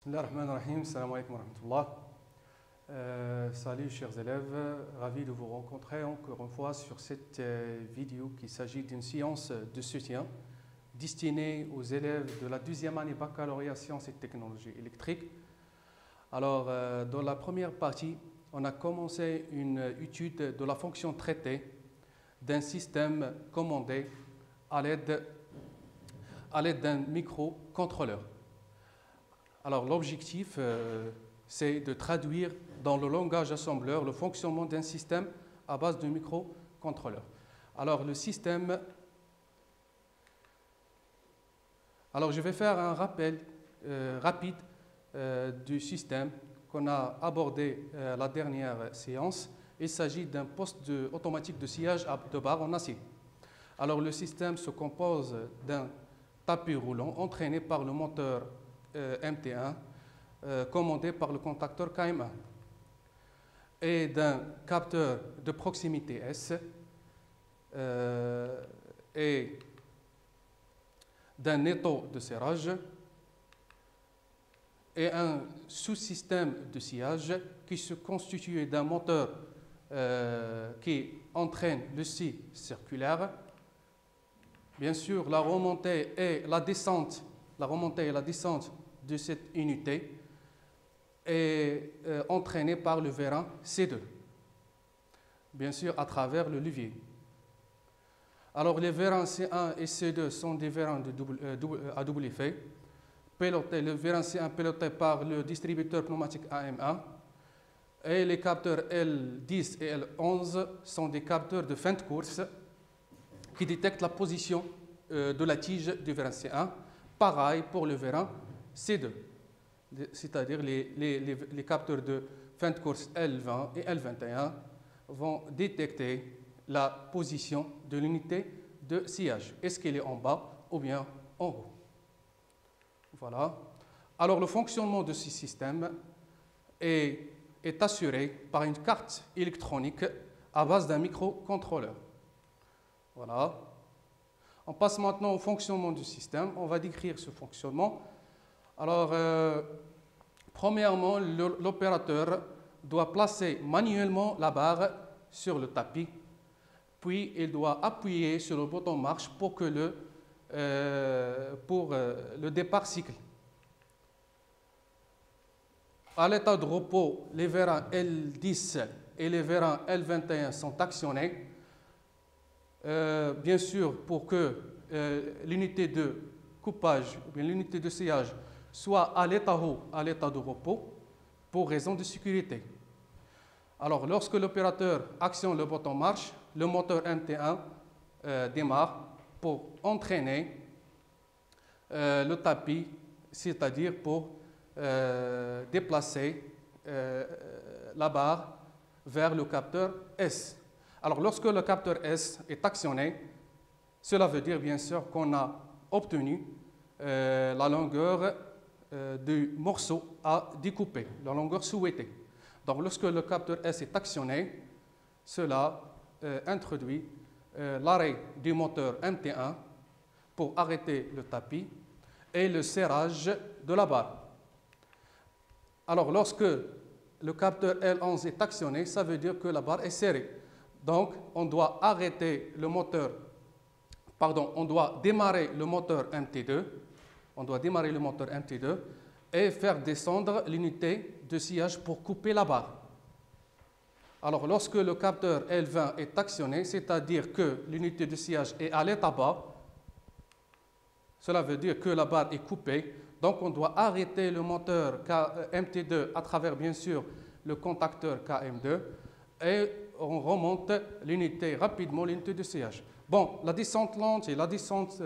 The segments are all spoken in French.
Bismillahirrahmanirrahim, salam alaikum wa rahmatullah. Salut chers élèves, ravi de vous rencontrer encore une fois sur cette vidéo qui s'agit d'une séance de soutien destinée aux élèves de la deuxième année baccalauréat sciences et technologies électriques. Alors, dans la première partie, on a commencé une étude de la fonction traitée d'un système commandé à l'aide d'un microcontrôleur. Alors, l'objectif, c'est de traduire dans le langage assembleur le fonctionnement d'un système à base de microcontrôleur. Alors, le système... Alors, je vais faire un rappel rapide du système qu'on a abordé la dernière séance. Il s'agit d'un poste automatique de sciage de barre en acier. Alors, le système se compose d'un tapis roulant entraîné par le moteur MT1 commandé par le contacteur KM1 et d'un capteur de proximité S et d'un étau de serrage et un sous-système de sciage qui se constitue d'un moteur qui entraîne le scie circulaire. Bien sûr, la remontée et la descente de cette unité est entraînée par le vérin C2, bien sûr à travers le levier. Alors les vérins C1 et C2 sont des vérins à double effet. Le vérin C1 piloté par le distributeur pneumatique AM1 et les capteurs L10 et L11 sont des capteurs de fin de course qui détectent la position de la tige du vérin C1. Pareil pour le vérin C2, c'est-à-dire les capteurs de fin de course L20 et L21 vont détecter la position de l'unité de sciage. Est-ce qu'elle est en bas ou bien en haut? Voilà. Alors le fonctionnement de ce système est assuré par une carte électronique à base d'un microcontrôleur. Voilà. On passe maintenant au fonctionnement du système. On va décrire ce fonctionnement. Alors, premièrement, l'opérateur doit placer manuellement la barre sur le tapis, puis il doit appuyer sur le bouton marche pour le départ cycle. À l'état de repos, les vérins L10 et les vérins L21 sont actionnés. Bien sûr, pour que l'unité de coupage ou bien l'unité de sciage soit à l'état haut, à l'état de repos, pour raison de sécurité. Alors, lorsque l'opérateur actionne le bouton marche, le moteur MT1 démarre pour entraîner le tapis, c'est-à-dire pour déplacer la barre vers le capteur S. Alors, lorsque le capteur S est actionné, cela veut dire bien sûr qu'on a obtenu la longueur du morceau à découper, la longueur souhaitée. Donc, lorsque le capteur S est actionné, cela introduit l'arrêt du moteur MT1 pour arrêter le tapis et le serrage de la barre. Alors, lorsque le capteur L11 est actionné, ça veut dire que la barre est serrée. Donc, on doit arrêter le moteur, on doit démarrer le moteur MT2, et faire descendre l'unité de sciage pour couper la barre. Alors, lorsque le capteur L20 est actionné, c'est-à-dire que l'unité de sciage est à l'état bas, cela veut dire que la barre est coupée. Donc, on doit arrêter le moteur MT2 à travers, bien sûr, le contacteur KM2 et on remonte rapidement l'unité de sciage. Bon, la descente lente et la descente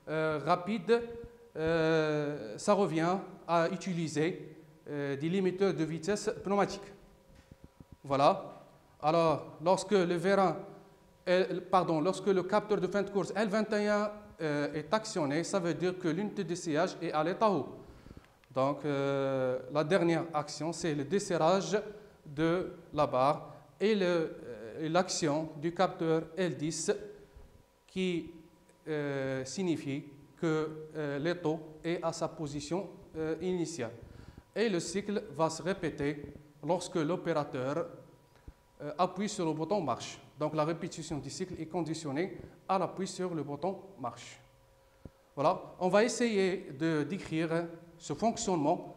rapide, ça revient à utiliser des limiteurs de vitesse pneumatiques. Voilà. Alors, lorsque le capteur de fin de course L21 est actionné, ça veut dire que l'unité de sciage est à l'état haut. Donc, la dernière action, c'est le desserrage de la barre et l'action du capteur L10 qui signifie que l'étau est à sa position initiale. et le cycle va se répéter lorsque l'opérateur appuie sur le bouton marche. Donc la répétition du cycle est conditionnée à l'appui sur le bouton marche. Voilà, on va essayer de décrire ce fonctionnement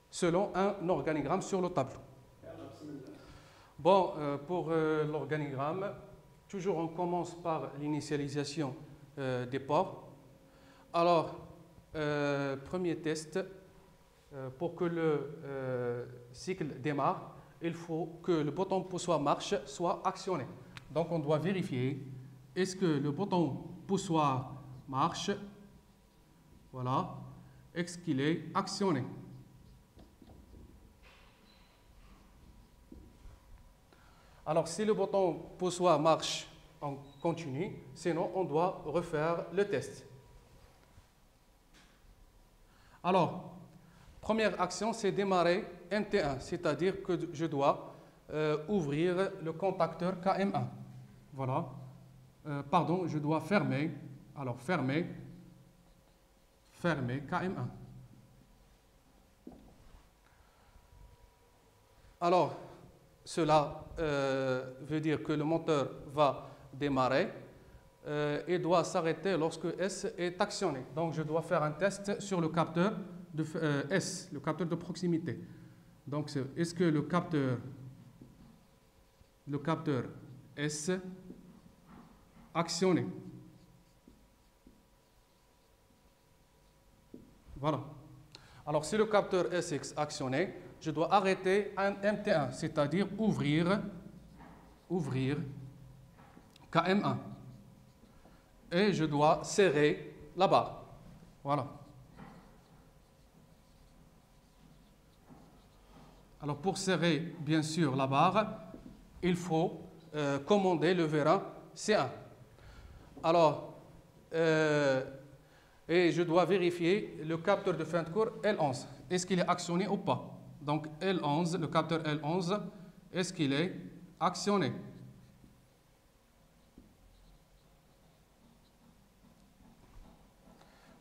selon un organigramme sur le tableau. Bon, pour l'organigramme, toujours on commence par l'initialisation des ports. Alors, premier test, pour que le cycle démarre, il faut que le bouton poussoir marche soit actionné. Donc on doit vérifier, est-ce que le bouton poussoir marche? Voilà, est-ce qu'il est actionné? Alors si le bouton poussoir marche, on continue, sinon on doit refaire le test. Alors, première action, c'est démarrer MT1, c'est-à-dire que je dois ouvrir le contacteur KM1. Voilà. Pardon, je dois fermer. Alors, fermer KM1. Alors, cela veut dire que le moteur va démarrer et doit s'arrêter lorsque S est actionné. Donc, je dois faire un test sur le capteur de S, le capteur de proximité. Donc, est-ce que le capteur S actionné? Voilà. Alors, si le capteur S est actionné, je dois arrêter un MT1, c'est-à-dire ouvrir KM1. Et je dois serrer la barre. Voilà. Alors, pour serrer, bien sûr, la barre, il faut commander le vérin C1. Alors, et je dois vérifier le capteur de fin de cours L11. Est-ce qu'il est actionné ou pas? Donc, L11, le capteur L11, est-ce qu'il est actionné?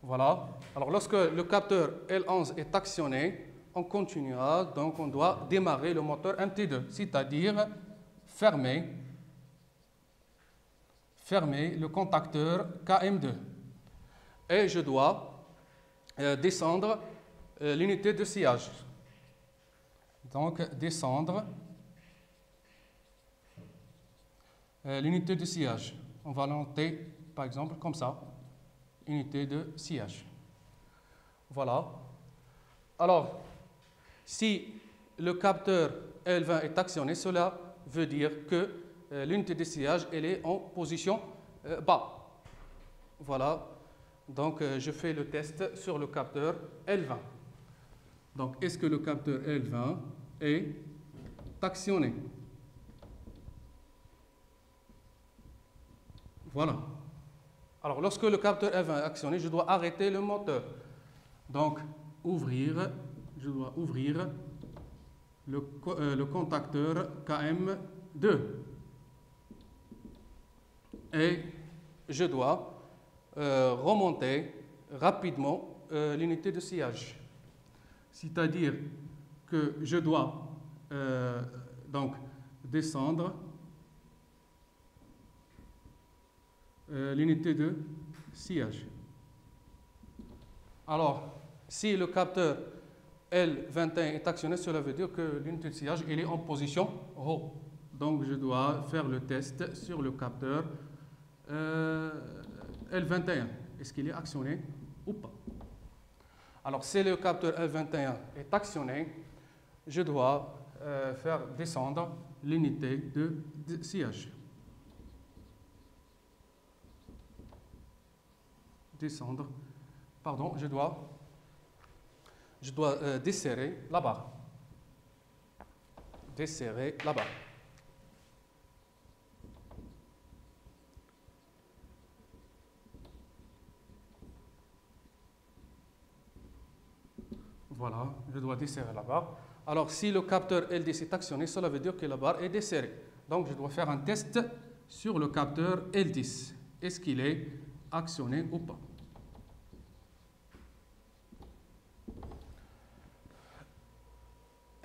Voilà. Alors, lorsque le capteur L11 est actionné, on continuera, donc on doit démarrer le moteur MT2, c'est-à-dire fermer le contacteur KM2. Et je dois descendre l'unité de sciage. Donc, descendre l'unité de sciage. On va la noter, par exemple, comme ça. Unité de sciage. Voilà. Alors, si le capteur L20 est actionné, cela veut dire que l'unité de sciage elle est en position bas. Voilà. Donc, je fais le test sur le capteur L20. Donc, est-ce que le capteur L20 est actionné? Voilà. Alors, lorsque le capteur L20 est actionné, je dois arrêter le moteur. Donc, je dois ouvrir le contacteur KM2. Et je dois remonter rapidement l'unité de sciage. C'est-à-dire que je dois donc descendre l'unité de sciage. Alors, si le capteur L21 est actionné, cela veut dire que l'unité de sciage elle est en position haut. Donc, je dois faire le test sur le capteur L21. Est-ce qu'il est actionné ou pas? Alors, si le capteur L21 est actionné, je dois faire descendre l'unité de sciage. Descendre. Pardon, je dois desserrer la barre. Desserrer la barre. Voilà, je dois desserrer la barre. Alors, si le capteur L10 est actionné, cela veut dire que la barre est desserrée. Donc, je dois faire un test sur le capteur L10. Est-ce qu'il est actionné ou pas?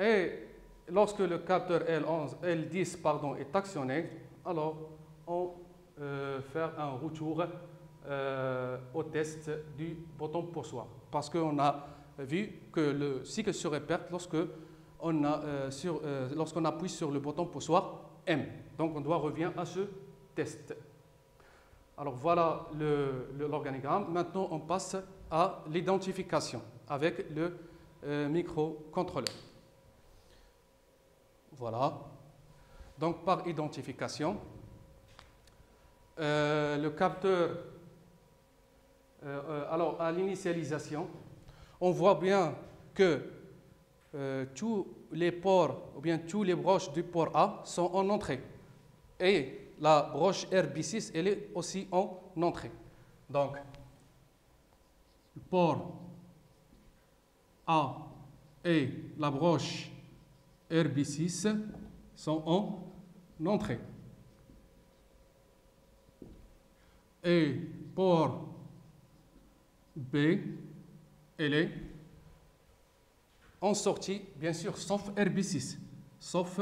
Et lorsque le capteur L10 est actionné, alors on fait un retour au test du bouton poussoir. Parce qu'on a vu que le cycle se répète lorsqu'on appuie sur le bouton poussoir M. Donc on doit revenir à ce test. Alors voilà l'organigramme. Maintenant on passe à l'identification avec le microcontrôleur. Voilà. Donc par identification, le capteur, alors à l'initialisation, on voit bien que tous les ports ou bien tous les broches du port A sont en entrée. Et la broche RB6, elle est aussi en entrée. Donc, le port A et la broche RB6 sont en entrée. Et port B, elle est en sortie, bien sûr, sauf RB6, sauf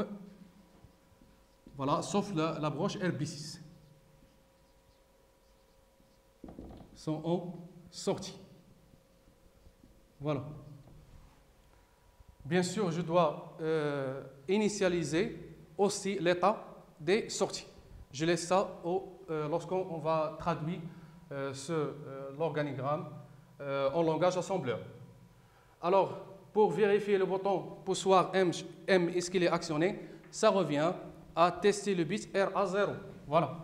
la broche RB6. Sont en sortie. Voilà. Bien sûr, je dois initialiser aussi l'état des sorties. Je laisse ça lorsqu'on va traduire l'organigramme en langage assembleur. Alors, pour vérifier le bouton poussoir M, est-ce qu'il est actionné, ça revient à tester le bit RA0. Voilà.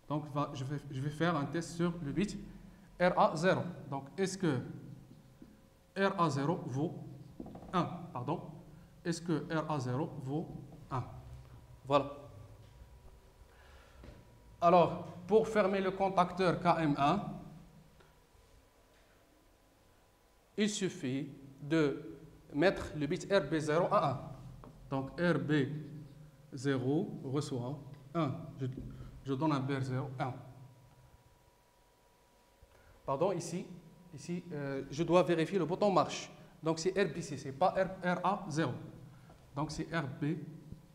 Donc, je vais faire un test sur le bit RA0. Donc, est-ce que RA0 vaut 1, pardon. Est-ce que RA0 vaut 1? Voilà. Alors, pour fermer le contacteur KM1, il suffit de mettre le bit RB0 à 1. Donc, RB0 reçoit 1. Je donne un BR0, 1. Pardon, ici je dois vérifier le bouton marche. Donc, c'est RB6, ce n'est pas RA0. Donc, c'est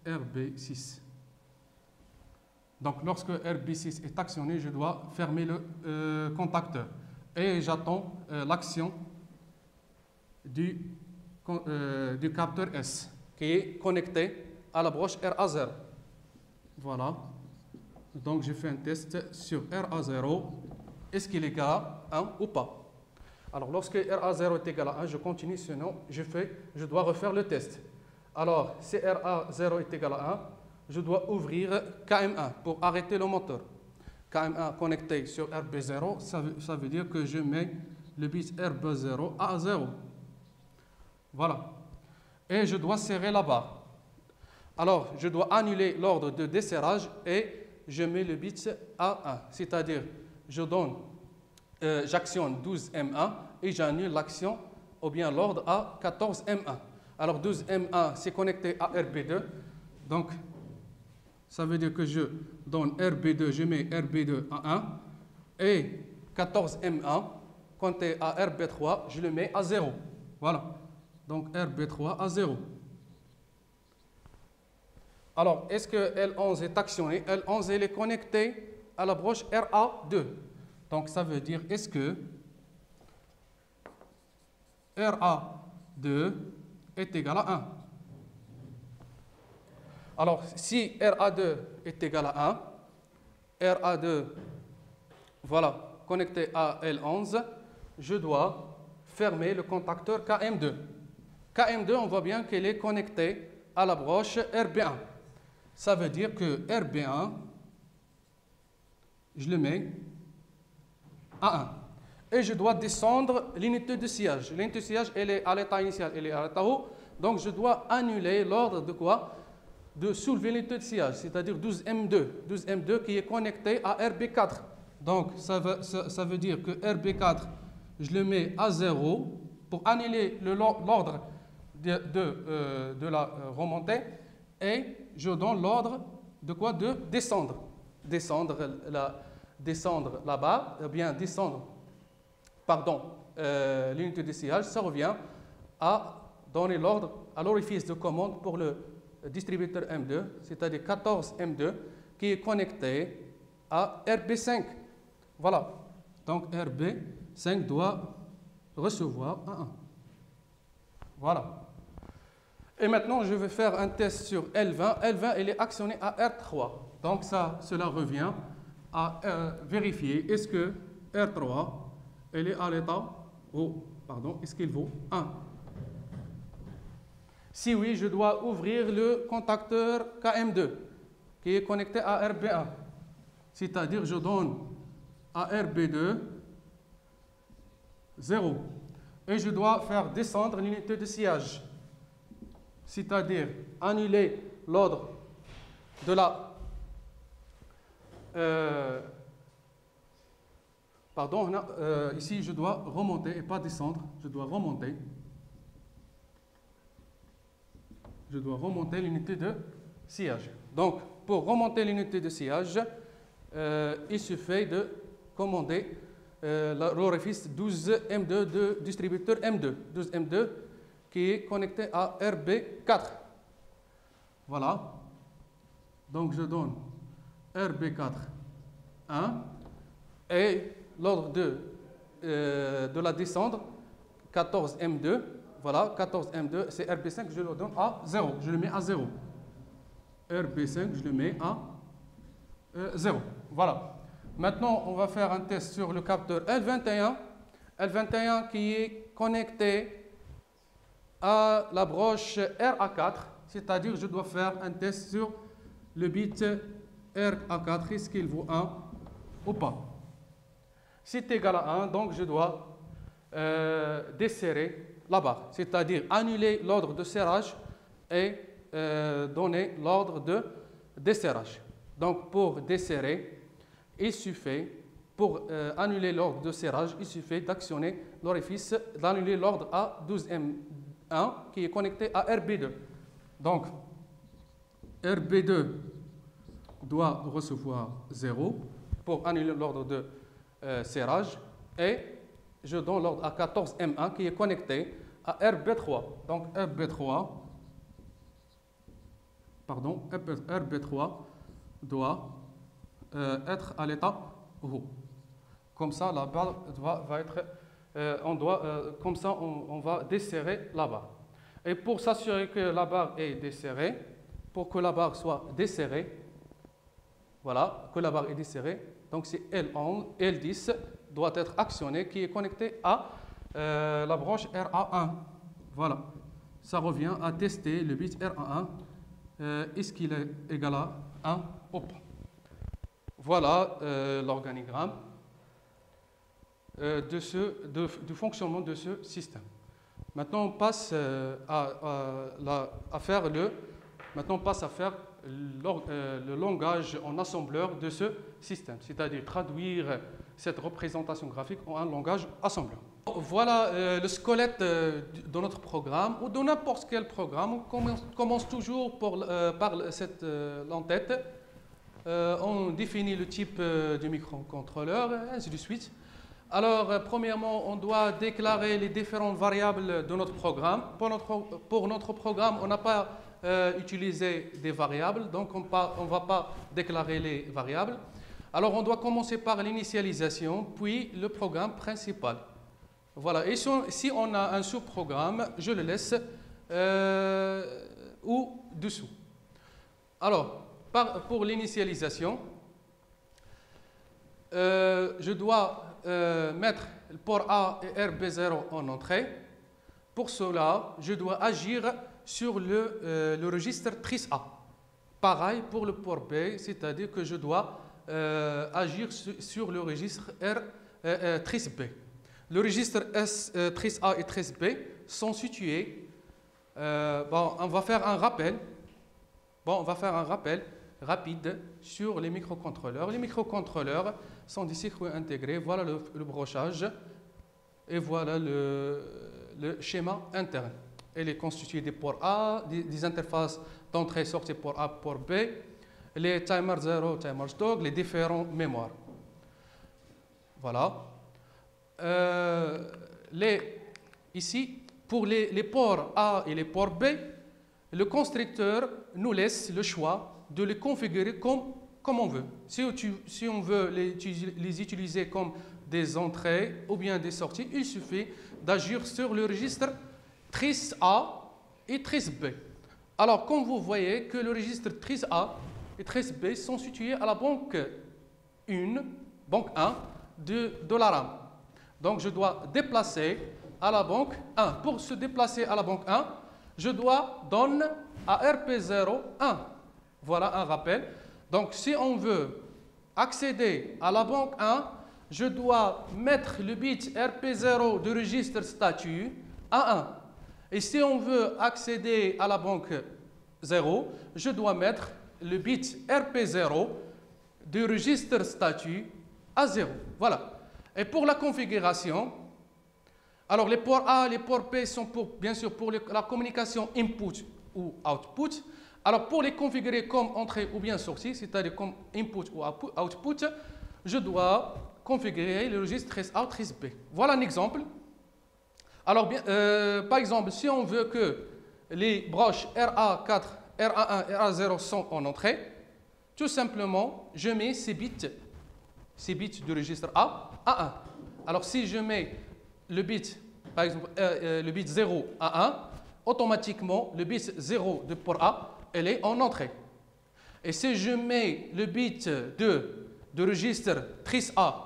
RB6. Donc, lorsque RB6 est actionné, je dois fermer le contacteur. Et j'attends l'action du capteur S, qui est connecté à la broche RA0. Voilà. Donc, je fais un test sur RA0. Est-ce qu'il est égal à 1 ou pas? Alors, lorsque RA0 est égal à 1, je continue, sinon je dois refaire le test. Alors, si RA0 est égal à 1, je dois ouvrir KM1 pour arrêter le moteur. KM1 connecté sur RB0, ça veut dire que je mets le bit RB0 à 0. Voilà. Et je dois serrer la barre. Alors, je dois annuler l'ordre de desserrage et je mets le bit à 1. C'est-à-dire, j'actionne 12M1 et j'annule l'action ou bien l'ordre à 14M1. Alors 12M1 c'est connecté à RB2. Donc ça veut dire que je donne RB2, je mets RB2 à 1 et 14M1 compté à RB3, je le mets à 0. Voilà. Donc RB3 à 0. Alors, est-ce que L11 est actionné? L11 elle est connectée à la broche RA2. Donc, ça veut dire, est-ce que RA2 est égal à 1? Alors, si RA2 est égal à 1, RA2, voilà, connecté à L11, je dois fermer le contacteur KM2. KM2, on voit bien qu'elle est connectée à la broche RB1. Ça veut dire que RB1, je le mets à 1. Et je dois descendre l'unité de sillage. L'unité de sillage, elle est à l'état initial, elle est à l'état haut. Donc, je dois annuler l'ordre de quoi? De soulever l'unité de sillage, c'est-à-dire 12M2. 12M2 qui est connecté à RB4. Donc, ça veut dire que RB4, je le mets à 0 pour annuler l'ordre de la remontée. Et je donne l'ordre de quoi? De descendre. Descendre la barre, ou bien descendre, l'unité de sillage, ça revient à donner l'ordre à l'orifice de commande pour le distributeur M2, c'est-à-dire 14 M2, qui est connecté à RB5. Voilà. Donc RB5 doit recevoir un 1. Voilà. Et maintenant, je vais faire un test sur L20. L20, elle est actionnée à R3. Donc cela revient à vérifier est-ce que R3, elle est à l'état, est-ce qu'il vaut 1? Si oui, je dois ouvrir le contacteur KM2 qui est connecté à RB1. C'est-à-dire, je donne à RB2 0. Et je dois faire descendre l'unité de sciage. C'est-à-dire, annuler l'ordre de la... ici, je dois remonter et pas descendre. Je dois remonter. Je dois remonter l'unité de sciage. Donc, pour remonter l'unité de sciage, il suffit de commander l'orifice 12M2 de distributeur M2. 12M2 qui est connecté à RB4. Voilà. Donc, je donne RB4 1 et l'ordre de la descendre 14M2. Voilà, 14M2, c'est RB5, je le donne à 0. Je le mets à 0. RB5, je le mets à 0. Voilà. Maintenant, on va faire un test sur le capteur L21. L21 qui est connecté à la broche RA4. C'est-à-dire, je dois faire un test sur le bit RA4. Est-ce qu'il vaut 1 ou pas? Si c'est égal à 1, donc je dois desserrer la barre, c'est-à-dire annuler l'ordre de serrage et donner l'ordre de desserrage. Donc pour desserrer, il suffit, pour annuler l'ordre de serrage, il suffit d'actionner l'orifice, d'annuler l'ordre à 12M1 qui est connecté à RB2. Donc RB2 doit recevoir 0 pour annuler l'ordre de serrage et je donne l'ordre à 14M1 qui est connecté à RB3. Donc RB3 doit être à l'état haut. Comme ça, la barre va être... comme ça, on va desserrer la barre. Et pour s'assurer que la barre est desserrée, pour que la barre soit desserrée, voilà, que la barre est desserrée, donc c'est L11, L10 doit être actionné qui est connecté à la branche RA1. Voilà, ça revient à tester le bit RA1. Est-ce qu'il est égal à 1 ou pas? Voilà l'organigramme du fonctionnement de ce système. Maintenant, on passe à faire le langage en assembleur de ce système, c'est-à-dire traduire cette représentation graphique en un langage assembleur. Voilà le squelette de notre programme, ou de n'importe quel programme. On commence toujours par cette en-tête. On définit le type du microcontrôleur, et ainsi de suite. Alors, premièrement, on doit déclarer les différentes variables de notre programme. Pour notre programme, on n'a pas utilisé des variables, donc on ne va pas déclarer les variables. Alors, on doit commencer par l'initialisation, puis le programme principal. Voilà, et si on a un sous-programme, je le laisse au-dessous. Alors, pour l'initialisation, je dois mettre le port A et RB0 en entrée. Pour cela, je dois agir sur le registre TRIS A. Pareil pour le port B, c'est-à-dire que je dois agir sur le registre TRIS B. Le registre TRIS A et TRIS B sont situés. On va faire un rappel. On va faire un rappel rapide sur les microcontrôleurs. Les microcontrôleurs sont des circuits intégrés. Voilà le brochage et voilà le schéma interne. Elle est constituée des ports A, des interfaces d'entrée-sortie port A, port B, les timers 0, timers dog, les différents mémoires. Voilà. Ici, pour les ports A et les ports B, le constructeur nous laisse le choix de les configurer comme on veut. Si on veut les utiliser comme des entrées ou bien des sorties, il suffit d'agir sur le registre trice A et trice B. Alors, comme vous voyez que le registre trice A et trice B sont situés à la banque 1 de la RAM. Donc, je dois déplacer à la banque 1. Pour se déplacer à la banque 1, je dois donner à RP0 1. Voilà un rappel. Donc, si on veut accéder à la banque 1, je dois mettre le bit RP0 du registre statut à 1. Et si on veut accéder à la banque 0, je dois mettre le bit RP0 du registre statut à 0. Voilà. Et pour la configuration, alors les ports A et les ports P sont bien sûr pour la communication input ou output. Alors pour les configurer comme entrée ou bien sortie, c'est-à-dire comme input ou output, je dois configurer le registre trace A, trace B. Voilà un exemple. Alors par exemple, si on veut que les broches RA4, RA1 et RA0 sont en entrée, tout simplement, je mets ces bits du registre A à 1. Alors si je mets le bit, par exemple, le bit 0 à 1, automatiquement, le bit 0 de port A, elle est en entrée. Et si je mets le bit de registre trice A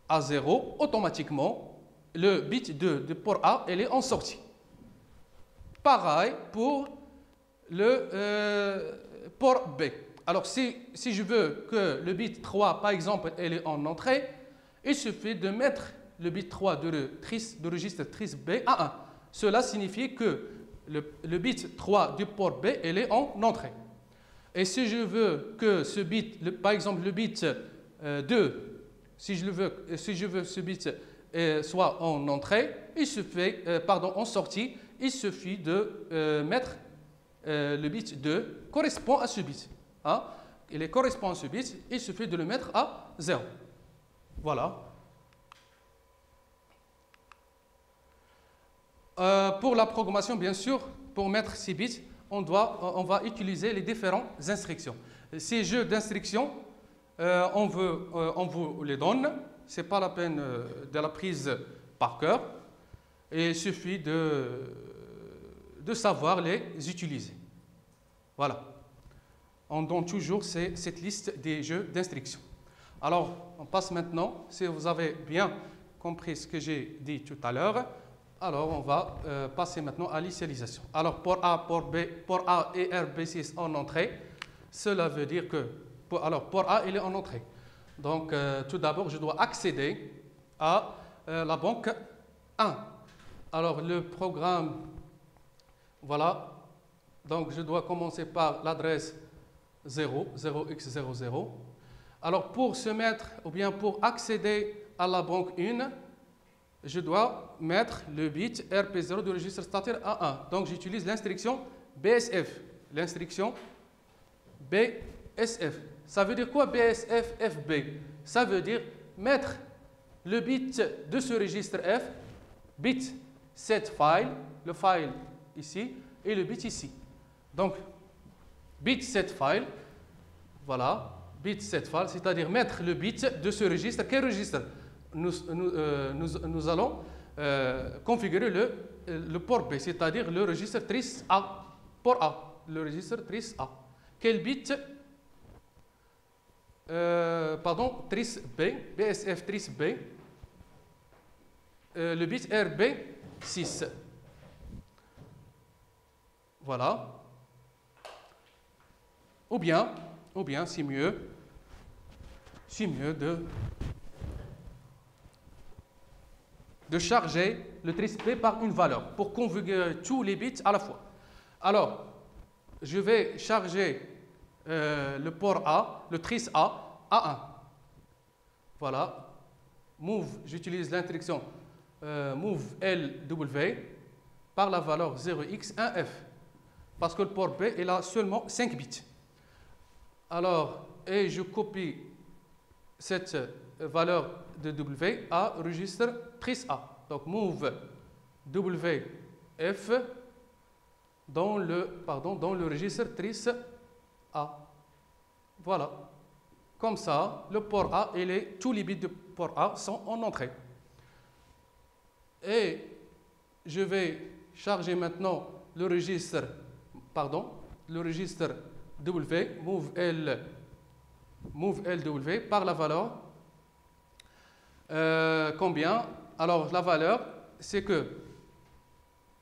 à 0, automatiquement, le bit de port A, elle est en sortie. Pareil pour le port B. Alors, si je veux que le bit 3, par exemple, elle est en entrée, il suffit de mettre le bit 3 de registre trice B à 1. Cela signifie que le bit 3 du port B, elle est en entrée. Et si je veux que ce bit, par exemple le bit 2, si je veux ce bit soit en entrée, en sortie, il suffit de mettre le bit 2 correspond à ce bit. Hein? Il correspond à ce bit, il suffit de le mettre à 0. Voilà. Pour la programmation, bien sûr, pour mettre ces bits, on va utiliser les différentes instructions. Ces jeux d'instructions, on vous les donne. Ce n'est pas la peine de la prise par cœur. Et il suffit de savoir les utiliser. Voilà. On donne toujours cette liste des jeux d'instructions. Alors, on passe maintenant, si vous avez bien compris ce que j'ai dit tout à l'heure, alors on va passer maintenant à l'initialisation. Alors, port A, port B, port A et RB6 en entrée, cela veut dire que, port A, il est en entrée. Donc, tout d'abord, je dois accéder à la banque 1. Alors, le programme, voilà. Donc, je dois commencer par l'adresse 0x00. Alors, pour se mettre, ou bien pour accéder à la banque 1, je dois mettre le bit RP0 du registre statutaire à 1. Donc, j'utilise l'instruction BSF. L'instruction BSF. Ça veut dire quoi BSF FB? Ça veut dire mettre le bit de ce registre F, bit set file, le file ici, et le bit ici. Donc, bit set file, voilà, bit set file, c'est-à-dire mettre le bit de ce registre. Quel registre? Nous allons configurer le port B, c'est-à-dire le registre trice A, port A, le registre trice A. Quel bit? Trice B, BSF trice B, le bit RB6. Voilà. Ou bien c'est mieux de charger le trice B par une valeur pour configurer tous les bits à la fois. Alors, je vais charger le port A, le trice A, à 1. Voilà. Move, j'utilise l'instruction move LW par la valeur 0x1f. Parce que le port B, il a seulement 5 bits. Alors, et je copie cette valeur de W à registre trice A. Donc, move WF dans le registre trice A. Voilà. Comme ça, le port A et tous les bits de port A sont en entrée. Et je vais charger maintenant le registre W, move LW par la valeur. Combien? Alors la valeur, c'est que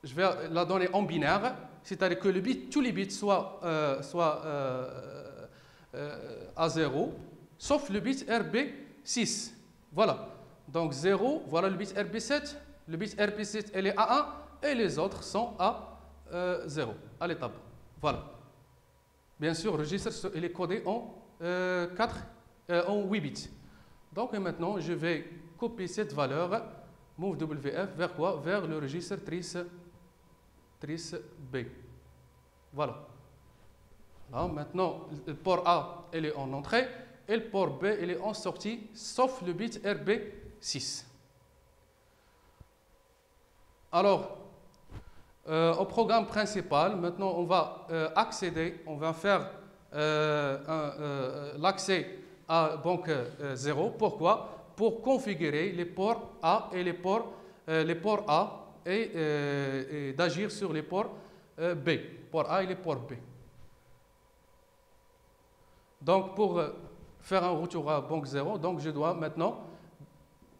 je vais la donner en binaire, c'est-à-dire que tous les bits soient à 0, sauf le bit RB6. Voilà. Donc 0, voilà le bit RB7. Le bit RB7, elle est à 1 et les autres sont à 0, à l'étape. Voilà. Bien sûr, le registre il est codé en 8 bits. Donc maintenant, je vais copier cette valeur, move WF, vers quoi? Vers le registre trice B. Voilà. Alors maintenant, le port A, il est en entrée, et le port B, il est en sortie, sauf le bit RB6. Alors, au programme principal, maintenant, on va accéder, on va faire l'accès à banque 0. Pourquoi? Pour configurer les ports A et les ports A et d'agir sur les ports B. Port A et les ports B. Donc, pour faire un retour à banque 0, donc je dois maintenant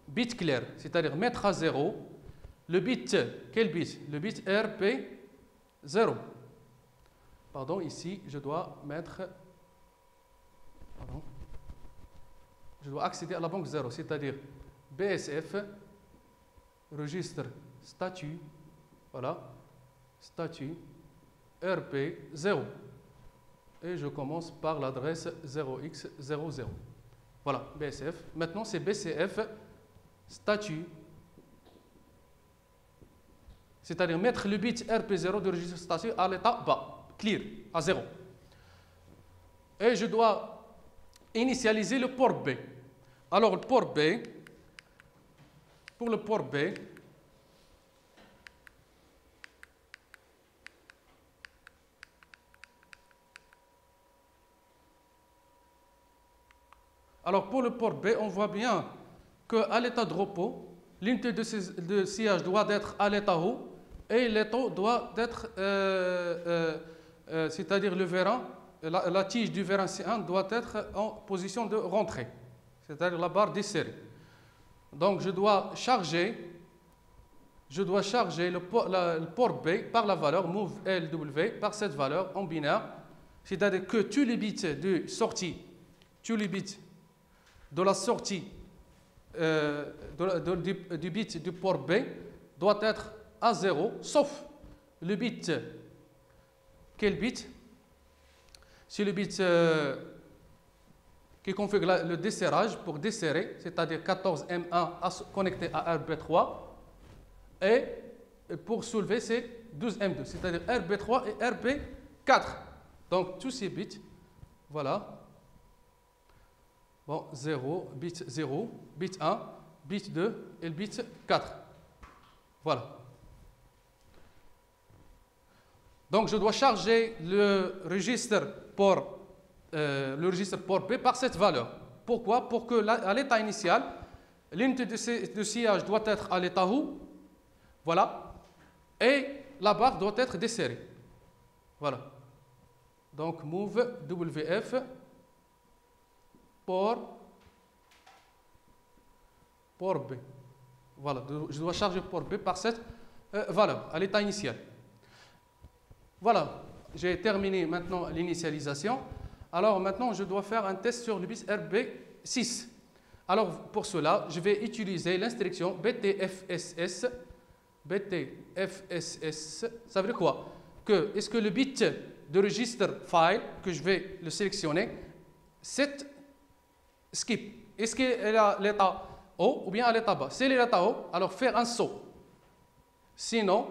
bit clair, c'est-à-dire mettre à 0 le bit, quel bit? Le bit RP0. Pardon, ici, je dois mettre... Pardon. Je dois accéder à la banque 0, c'est-à-dire BSF, registre statut, voilà, statut RP0. Et je commence par l'adresse 0x00. Voilà, BSF. Maintenant, c'est BCF, statut, c'est-à-dire mettre le bit RP0 du registre statut à l'état bas, clear, à 0. Et je dois initialiser le port B. Alors, le port B, pour le port B, alors pour le port B, on voit bien qu'à l'état de repos, l'unité de sillage doit être à l'état haut et l'étau doit être, c'est-à-dire le vérin, la tige du vérin C1 doit être en position de rentrée, c'est-à-dire la barre desserrée. Donc je dois charger le port B par la valeur move LW par cette valeur en binaire, c'est-à-dire que tous les bits de sortie, tous les bits de la sortie du bit du port B doit être à 0, sauf le bit. Quel bit? C'est le bit qui configure le desserrage pour desserrer, c'est-à-dire 14M1 connecté à RB3, et pour soulever c'est 12M2, c'est-à-dire RB3 et RB4. Donc tous ces bits, voilà. Bon, 0, bit 1, bit 2 et le bit 4. Voilà. Donc, je dois charger le registre port B par cette valeur. Pourquoi? Pour que à l'état initial, l'unité de sillage doit être à l'état haut. Voilà. Et la barre doit être desserrée. Voilà. Donc, move WF port B. Voilà, je dois charger port B par cette valeur à l'état initial. Voilà, j'ai terminé maintenant l'initialisation. Alors maintenant, je dois faire un test sur le bit RB6. Alors pour cela, je vais utiliser l'instruction BTFSS. BTFSS, ça veut dire quoi? Est-ce que le bit de registre file que je vais le sélectionner, c'est skip. Est-ce qu'elle est à l'état haut ou bien à l'état bas? Si elle est à l'état haut, alors faire un saut. Sinon,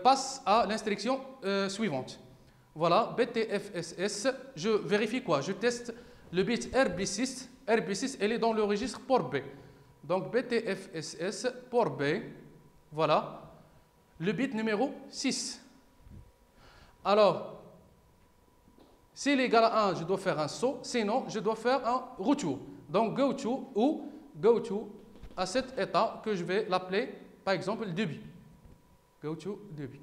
passe à l'instruction suivante. Voilà, BTFSS, je vérifie quoi? Je teste le bit RB6. RB6, elle est dans le registre port B. Donc BTFSS, port B, voilà. le bit numéro 6. Alors, s'il est égal à 1, je dois faire un saut, sinon je dois faire un retour. Donc go to ou go to à cet état que je vais l'appeler par exemple début. Go to début.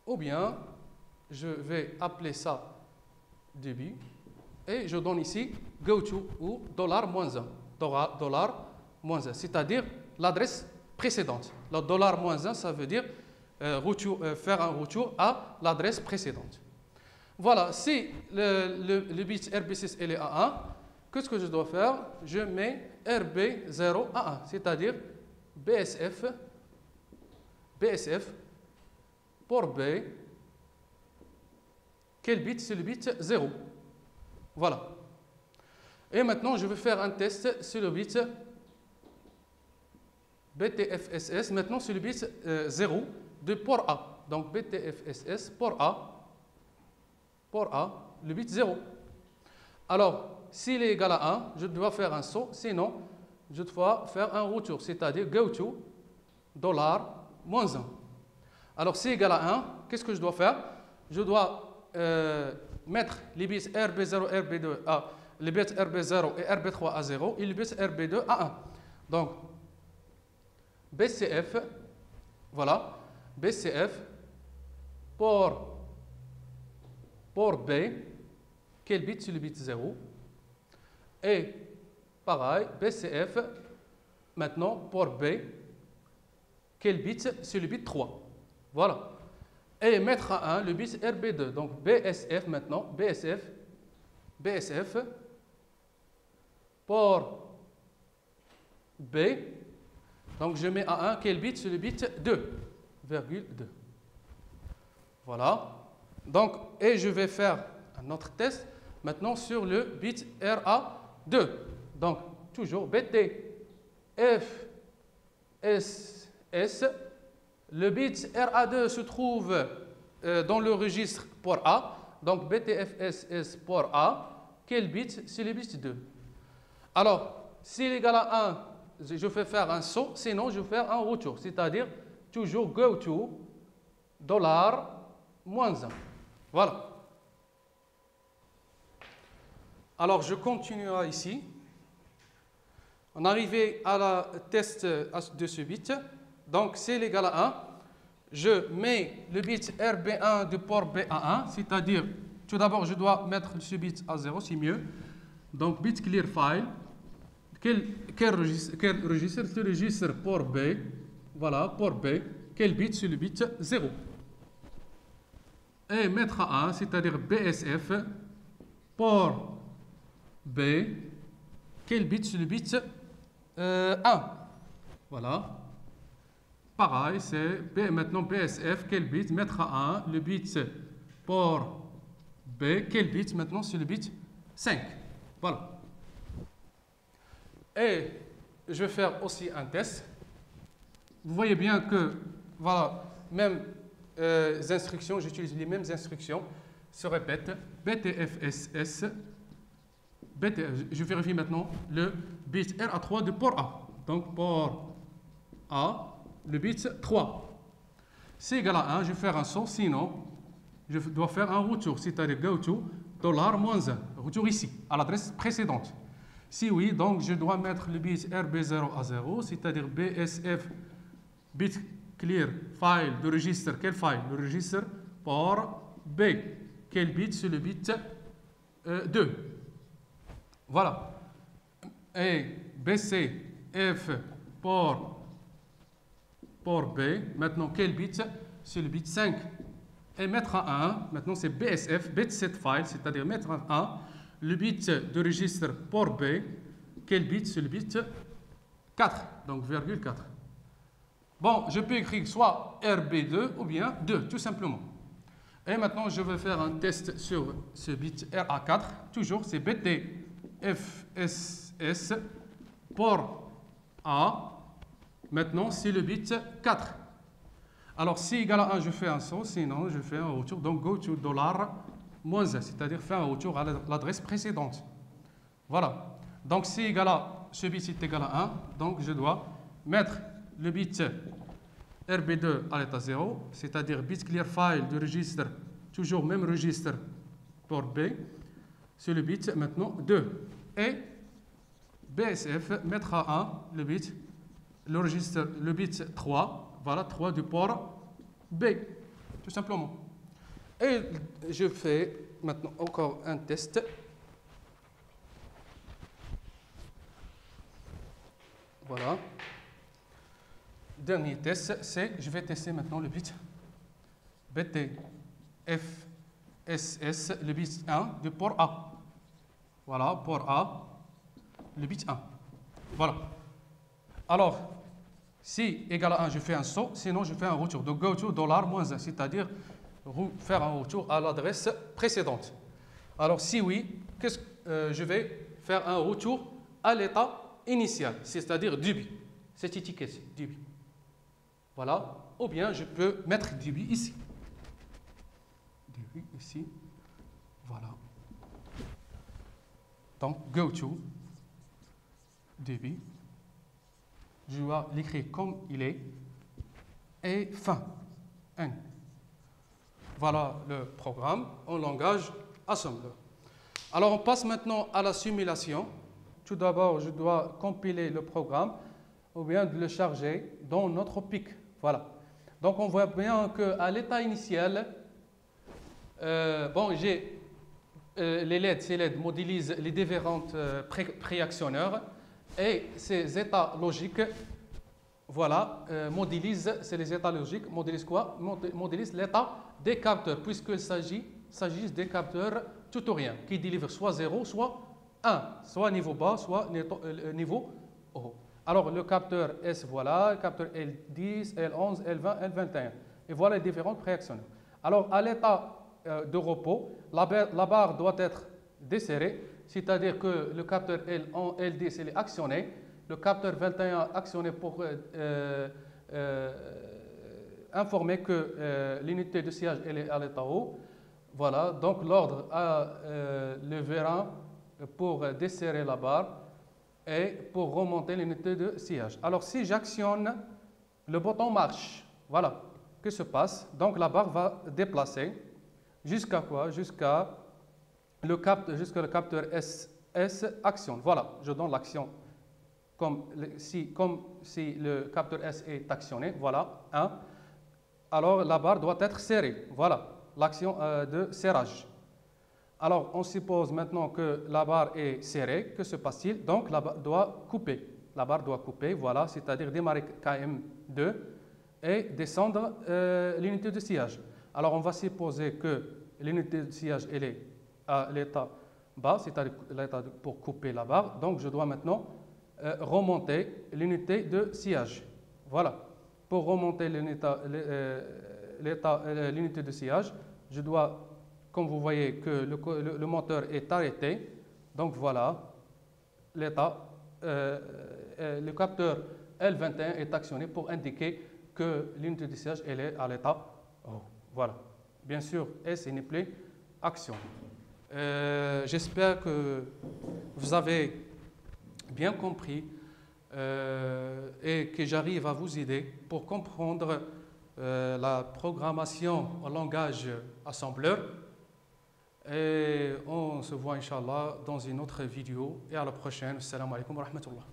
Ou bien je vais appeler ça début et je donne ici go to ou $-1. $-1, c'est-à-dire l'adresse précédente. Le $-1, ça veut dire faire un retour à l'adresse précédente. Voilà, si le bit RB6 est à 1, qu'est-ce que je dois faire? Je mets RB0 à 1, c'est-à-dire BSF pour B. Quel bit? C'est le bit 0. Voilà. Et maintenant, je vais faire un test sur le bit BTFSS. Maintenant, c'est le bit 0 de port A. Donc, BTFSS, port A, le bit 0. Alors, s'il est égal à 1, je dois faire un saut. Sinon, je dois faire un retour, c'est-à-dire go to $-1. Alors, si égal à 1, qu'est-ce que je dois faire? Je dois mettre les bits RB0, RB2 à les bits RB0 et RB3 à 0 et les bits RB2 à 1. Donc, BCF, voilà, BCF pour B, quel bit? C'est le bit 0. Et pareil, BCF, maintenant pour B, quel bit? C'est le bit 3. Voilà. Et mettre à 1 le bit RB2. Donc BSF maintenant, BSF pour B. Donc je mets à 1 quel bit? C'est le bit 2,2. Voilà. Donc, et je vais faire un autre test maintenant sur le bit RA2. Donc toujours BTFSS. Le bit RA2 se trouve dans le registre port A. Donc BTFSS port A. Quel bit? C'est le bit 2. Alors, s'il est égal à 1, je vais faire un saut. Sinon, je vais faire un retour. C'est-à-dire toujours go to $-1. Voilà. Alors, je continuerai ici. On est arrivé à la test de ce bit. Donc, c'est égal à 1. Je mets le bit RB1 du port B à 1, c'est-à-dire, tout d'abord, je dois mettre ce bit à 0, c'est mieux. Donc, bit clear file. Quel registre? C'est le registre port B. Voilà, port B. Quel bit? C'est le bit 0. Et mettre à 1, c'est-à-dire BSF port B. Quel bit? C'est le bit 1. Voilà. Pareil, c'est maintenant BSF, quel bit? Mettre à 1 le bit port B. Quel bit? Maintenant, c'est le bit 5. Voilà. Et je vais faire aussi un test. Vous voyez bien que, voilà, même instructions, j'utilise les mêmes instructions, se répètent. BTFSS. Je vérifie maintenant le bit RA3 de port A. Donc, port A. Le bit 3. C'est égal à 1, je vais faire un saut, sinon je dois faire un retour, c'est-à-dire go to $-1, retour ici, à l'adresse précédente. Si oui, donc je dois mettre le bit RB0 à 0, c'est-à-dire BSF bit clear file de registre. Quel file? Le registre port B. Quel bit? C'est le bit 2. Voilà. Et BCF port B. Maintenant, quel bit? C'est le bit 5. Et mettre à 1, maintenant c'est BSF, bit set file, c'est-à-dire mettre à 1 le bit de registre port B. Quel bit? C'est le bit 4, donc virgule 4. Bon, je peux écrire soit RB2 ou bien 2, tout simplement. Et maintenant, je vais faire un test sur ce bit RA4. Toujours, c'est BTFSS port A. Maintenant, c'est le bit 4. Alors, si égal à 1, je fais un saut, sinon je fais un retour. Donc, go to $-1, c'est-à-dire faire un retour à l'adresse précédente. Voilà. Donc, si égal à, ce bit est égal à 1, donc je dois mettre le bit RB2 à l'état 0, c'est-à-dire bit clear file du registre, toujours même registre port B, c'est le bit maintenant 2. Et BSF mettra le bit, le registre, le bit 3, voilà 3 du port B, tout simplement. Et je fais maintenant encore un test. Voilà. Dernier test, c'est, je vais tester maintenant le bit BTFSS, le bit 1 du port A. Voilà, port A, le bit 1. Voilà. Alors, si égal à 1, je fais un saut, sinon je fais un retour. Donc, go to $-1, c'est-à-dire faire un retour à l'adresse précédente. Alors, si oui, je vais faire un retour à l'état initial, c'est-à-dire débit. Cette étiquette, débit. Voilà. Ou bien je peux mettre débit ici. Débit ici. Voilà. Donc, go to débit. Je dois l'écrire comme il est. Et fin. 1. Voilà le programme en langage assembler. Alors, on passe maintenant à la simulation. Tout d'abord, je dois compiler le programme ou bien de le charger dans notre PIC. Voilà. Donc, on voit bien qu'à l'état initial, j'ai les LED, ces LED modélisent les différents préactionneurs et ces états logiques, voilà, c'est les états logiques, modélisent quoi? Modélisent l'état des capteurs, puisqu'il s'agit des capteurs tout ou rien, qui délivrent soit 0, soit 1, soit niveau bas, soit niveau haut. Alors, le capteur S, voilà, le capteur L10, L11, L20, L21. Et voilà les différents préactionneurs. Alors, à l'état de repos, la barre doit être desserrée, c'est-à-dire que le capteur L10 est actionné, le capteur 21 actionné pour informer que l'unité de sillage est à l'état haut. Voilà, donc l'ordre a le vérin pour desserrer la barre et pour remonter l'unité de sillage. Alors, si j'actionne, le bouton marche. Voilà, que se passe? Donc, la barre va déplacer jusqu'à quoi? Jusqu'à le capteur S actionne. Voilà, je donne l'action comme si le capteur S est actionné. Voilà, 1. Alors, la barre doit être serrée. Voilà, l'action de serrage. Alors, on suppose maintenant que la barre est serrée. Que se passe-t-il? Donc, la barre doit couper. La barre doit couper, voilà, c'est-à-dire démarrer KM2 et descendre l'unité de sillage. Alors, on va supposer que l'unité de sillage elle est à l'état bas, c'est-à-dire l'état pour couper la barre. Donc, je dois maintenant remonter l'unité de sillage. Voilà. Pour remonter l'unité de sillage, je dois, comme vous voyez, que le moteur est arrêté. Donc voilà, le capteur L21 est actionné pour indiquer que l'unité de sillage elle est à l'état haut. Voilà. Bien sûr, S n'est plus action. J'espère que vous avez bien compris et que j'arrive à vous aider pour comprendre la programmation en langage assembleur. Et on se voit, Inch'Allah, dans une autre vidéo. Et à la prochaine. Assalamu alaikum wa rahmatullah.